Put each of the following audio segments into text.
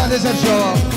بعد سرشو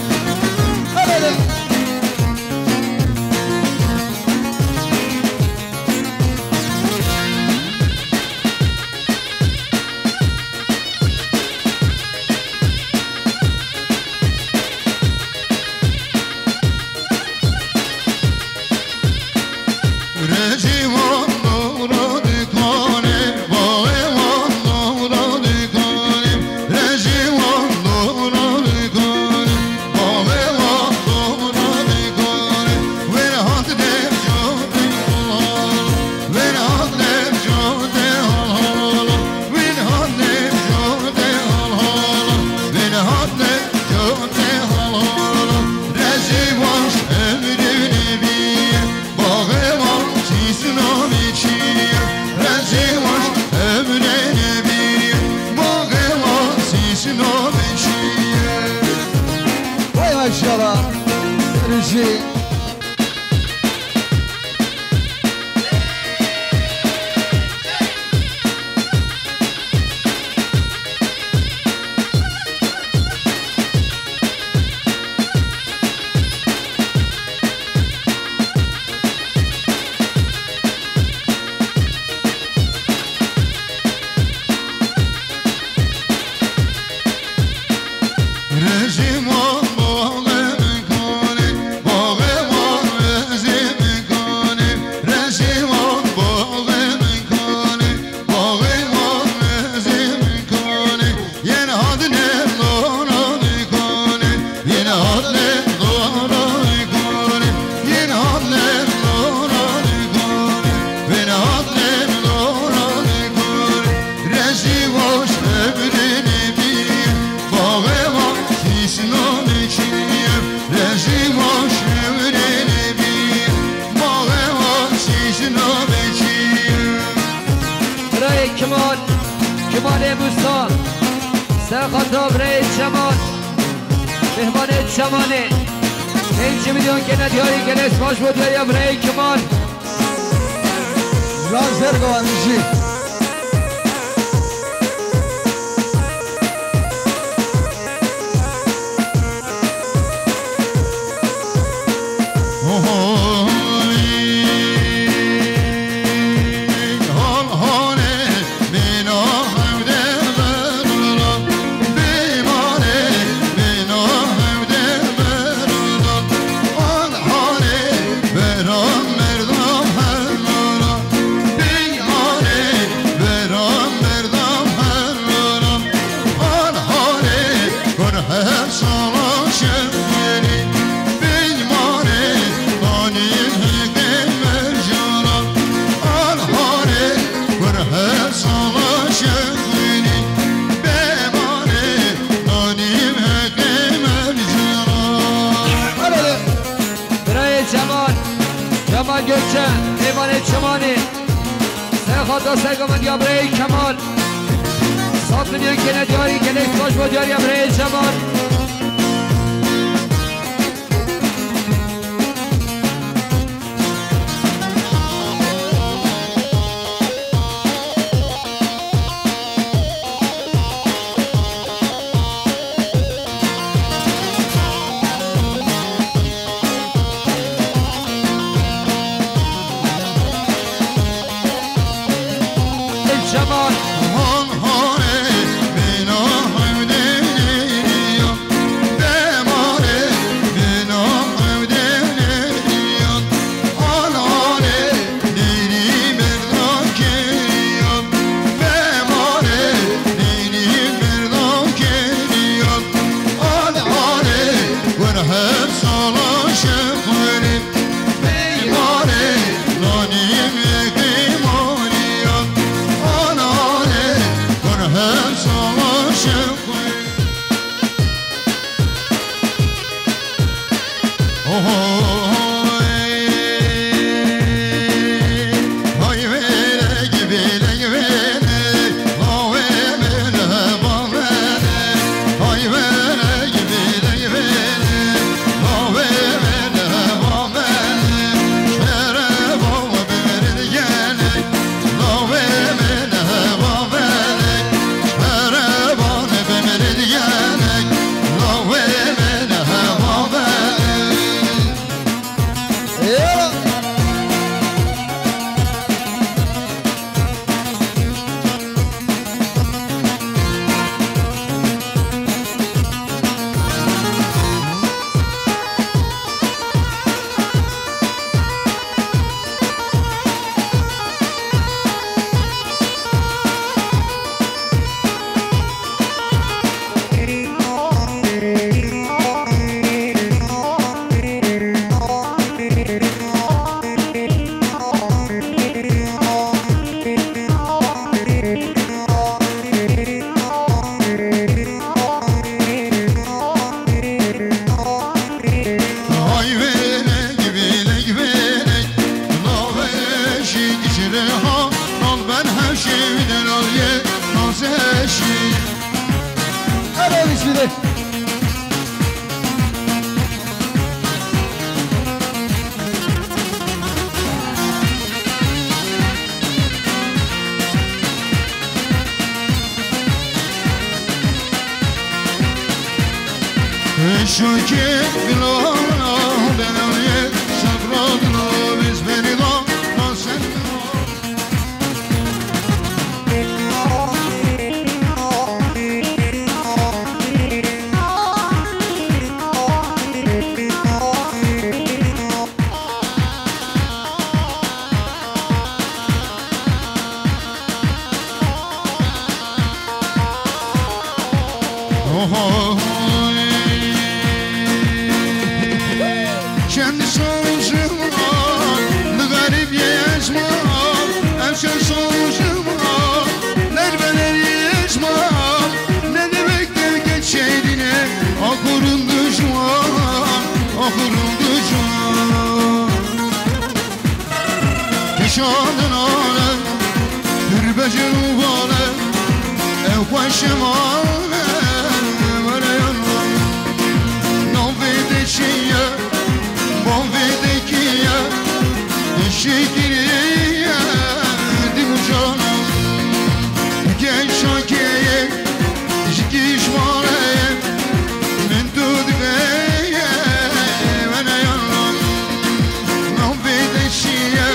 کمان بوستان سرخطاب رئیس جمال مهمان جمانه 5 میلیون که ندیاری که نسباش بود یا برای کمان زازر گوانشی جمال گلچه ایمان چمانی سرخاطا سرگمند یا برای کمال 7 میلیون که ندیاری که نسباش بود یا برای جمال جمال ها نال بن هشی دلالیه نازشی الانش میده شوکی بلا دلالیه صبرات رو بزبری دا ناسن kendi sonucuma ne garip yaşma hemşer sonucuma nerbeler yaşma ne demektir geçeydine ahurun düşman ahurun düşman keşanın alem bir becer uvale ev başımale böyle yanlar non vede şeye bon vede ki ya şekeriye dimu canım genç şakeye şikiş vareye men tudveye bana yanlar non vede şeye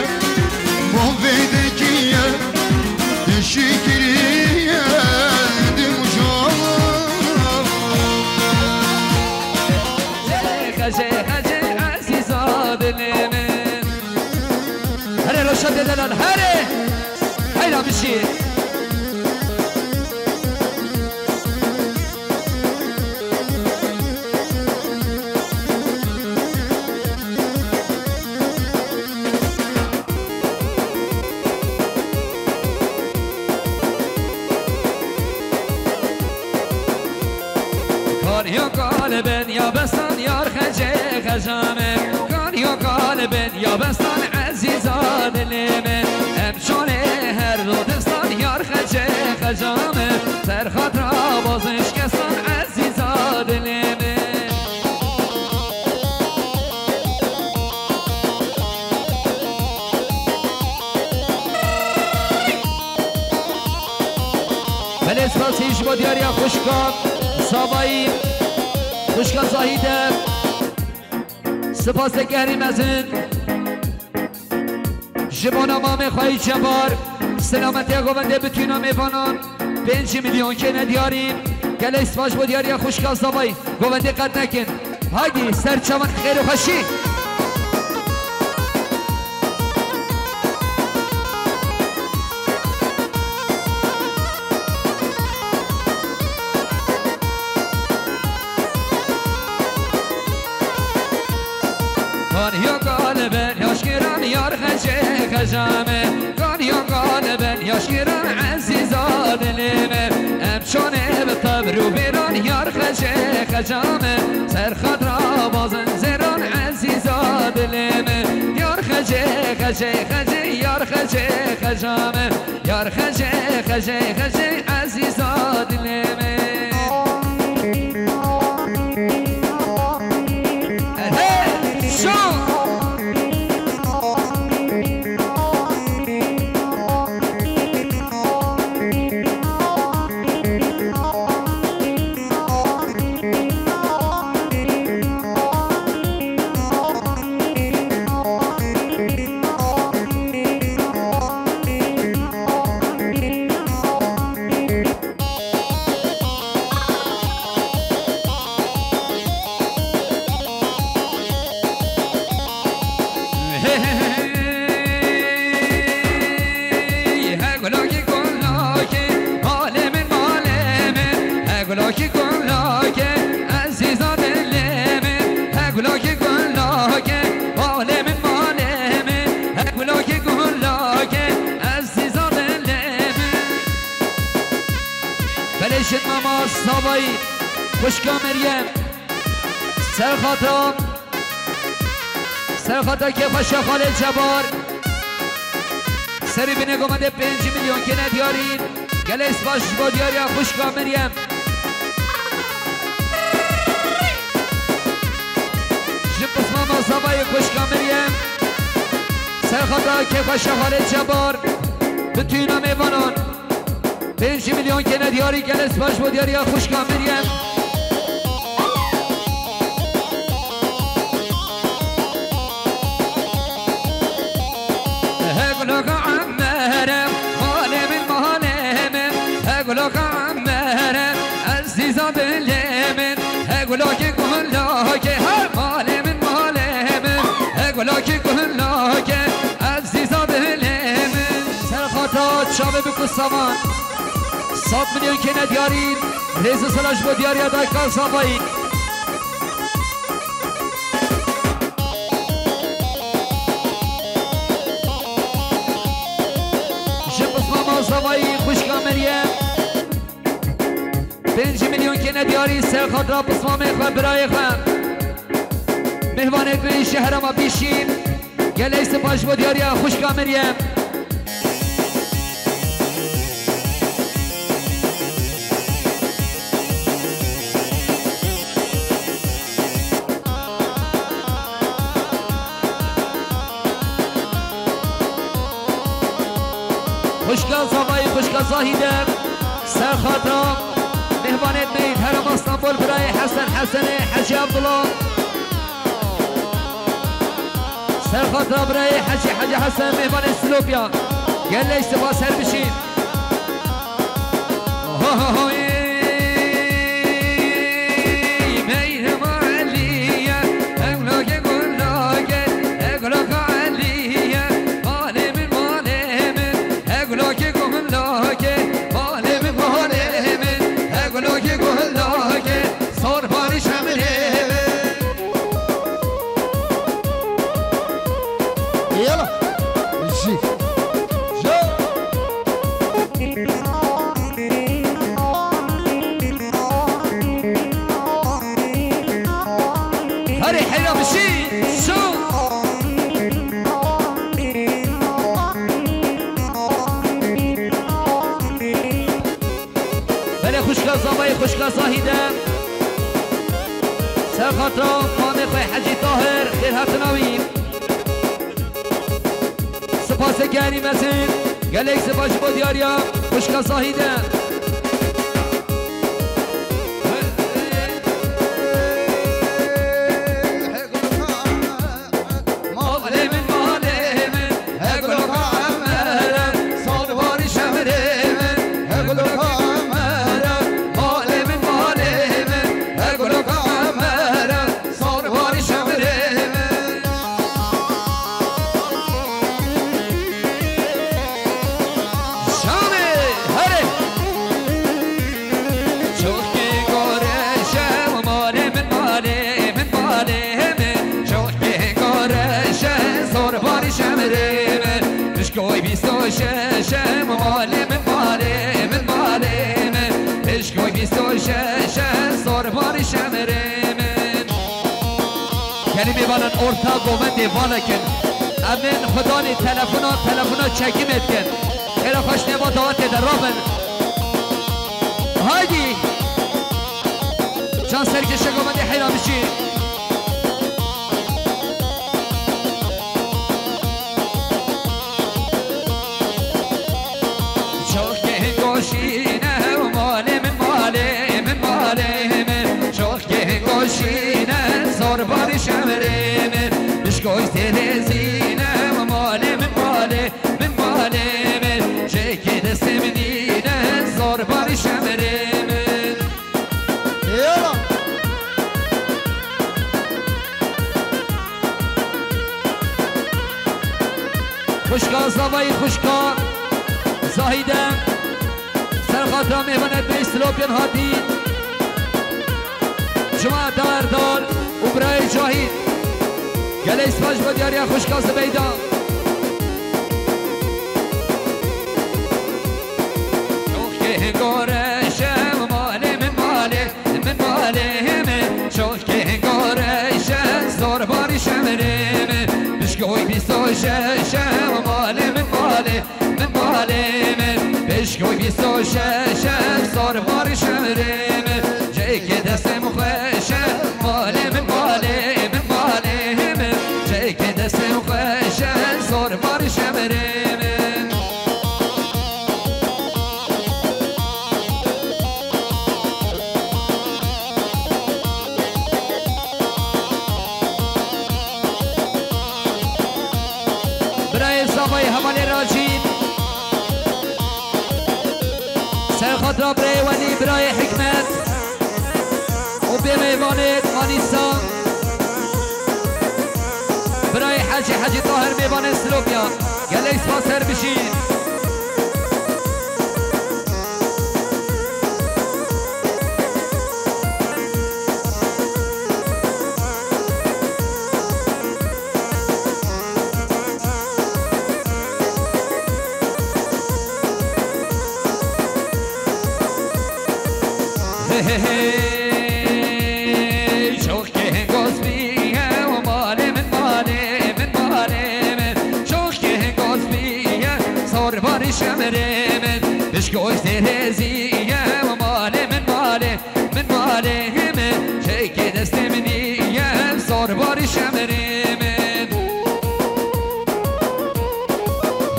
bon vede ki ya şekeriye dimu canım هره روشن دلال هره حیران بشی کاریو قالبن یا بستان یار خجه خجامه کاریو قالبن یا بستان عزیزا دلمه امشانه هر دو دستان یار خجه خجامه سر خاطر بازش کسان عزیزا دلمه بله اسپاسیش با دیاریا خوشکان سابایی خوشکان زاهیده سپاس گریم از این جبان امام خواهی جبار سلامتی گوونده بتوینا میبانان 5 میلیون که ندیاریم گله اسپاش با دیاریا خوشکان سابایی گوونده قد نکن هاگی سرچوان خیر و خوشی یار خجه خجامه کاریو قالبن یاشگیران عزیزا دلمه امشانه به طبرو بیران یار خجه خجامه سر خاطر بازن زیران عزیزا دلمه یار خجه خجه خجه یار خجه خجامه یار خجه خجه خجه عزیزا دلمه بلشت ماما صابایی خوشکا مریم سر خاطر که خوش خاله جبار سری بینه گمده 5 میلیون که ندیارید گلیس باش با دیاری خوشکا مریم جب بسمام زبای خوشکا مریم سرخطا که خوش خالد جبار بتوینا میوانان 5 میلیون که ندیاری گلیس باش با دیاری خوشکا مریم هقولك عمرم مالي من مالي هقولك عمرم عزيزة باليمن هقولك كلك مالي من مالي هقولك كلك عزيزة باليمن سرخطات شابه بكل سامان 100 میلیون که ندیارید ریز سلاش با دیاری ادای کار صافایی زوایی خوشگاه مریم 5 میلیون که ندیاری سر خود را بسمام خواه برای خواه مهوانت به شهر ما بیشین گله سپاش با دیاری خوشگاه مریم خوشگاه زوایی خوشگاه زاهیده سر خاطرم مهمانت بید هرم استانبول برای حسن حجی عبدالله سر خاطرم برای حجی حسن مهمان سلوبیا گله اشتباه سر بشین خوشگاه زاهیده سر خاطرم خانه خواه حجی طاهر خیر هاتناوی سپاس گریم از این گلیک سپاس با دیاریا خوشگاه زاهیده میوانن ارتا گومنده والا کن امن خدا نی تلفونا چکیمت کن خیلی خوش نما دعات در رابن هایدی چند سرکشه گومنده حیرا بشی چوک گوشینه و ماله من ماله من ماله من چوک گوشینه زور باری شمره من مشکوی تلزینه و ماله من ماله من ماله من چکی دست منینه زور باری شمره من یالا خوشگاه زوایی خوشگاه زاهیدم سرخاطرم میماند به اسلوبیان هاتی جماعت داردار و برای جاهید گله اسفاج با دیاری خوشگاه زبیدان شوخ گورشه ماله من ماله من ماله من شوخ گورشه زور باری شمره من مشکوی بیستوشه ماله من ماله بشکوی بیست و ششم سار بار شمرم جایی که دستم خوشه مالم مالم مالم جایی که دستم خوشه سار بار شمرم برای صافای حوالی راجین سرخاطر برای ولی برای حکمت و به میوانت مانیسا برای حجی طاهر میوان سلوبیا گله سپاسر بشین شوخ که هنگاز بیه و ماله من ماله من ماله من شوخ که هنگاز بیه سار باری شمره من بشکوی سرزیه و ماله من ماله من ماله من شی که دست منیه سار باری شمره من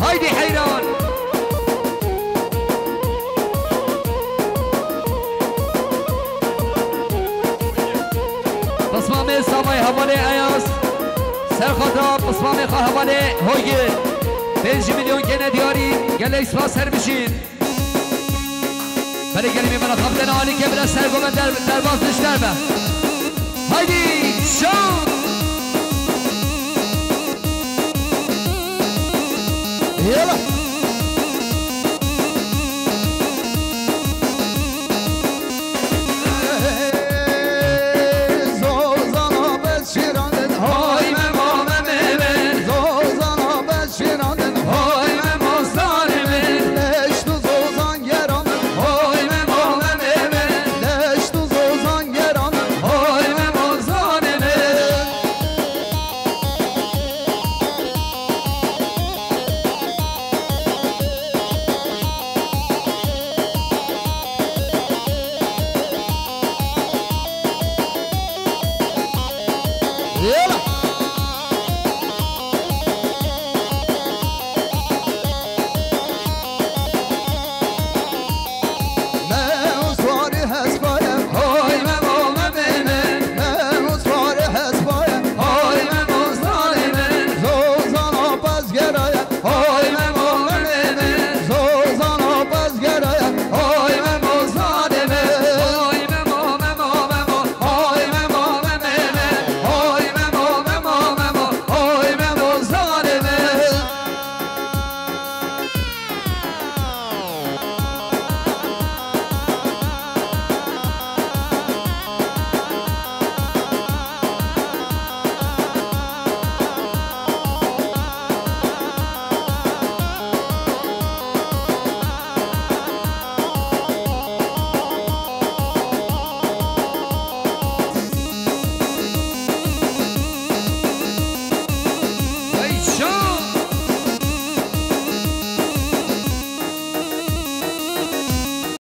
هایدی حیران بسمام سامای حواله ایاس سرخاطر بسمام خواه حواله هویه 5 میلیون که ندیاری گله اسفاس سر بشین برای گلی میمانا خبتن عالی که بلا سرگومن در باز نشتر به هایدی شام يلا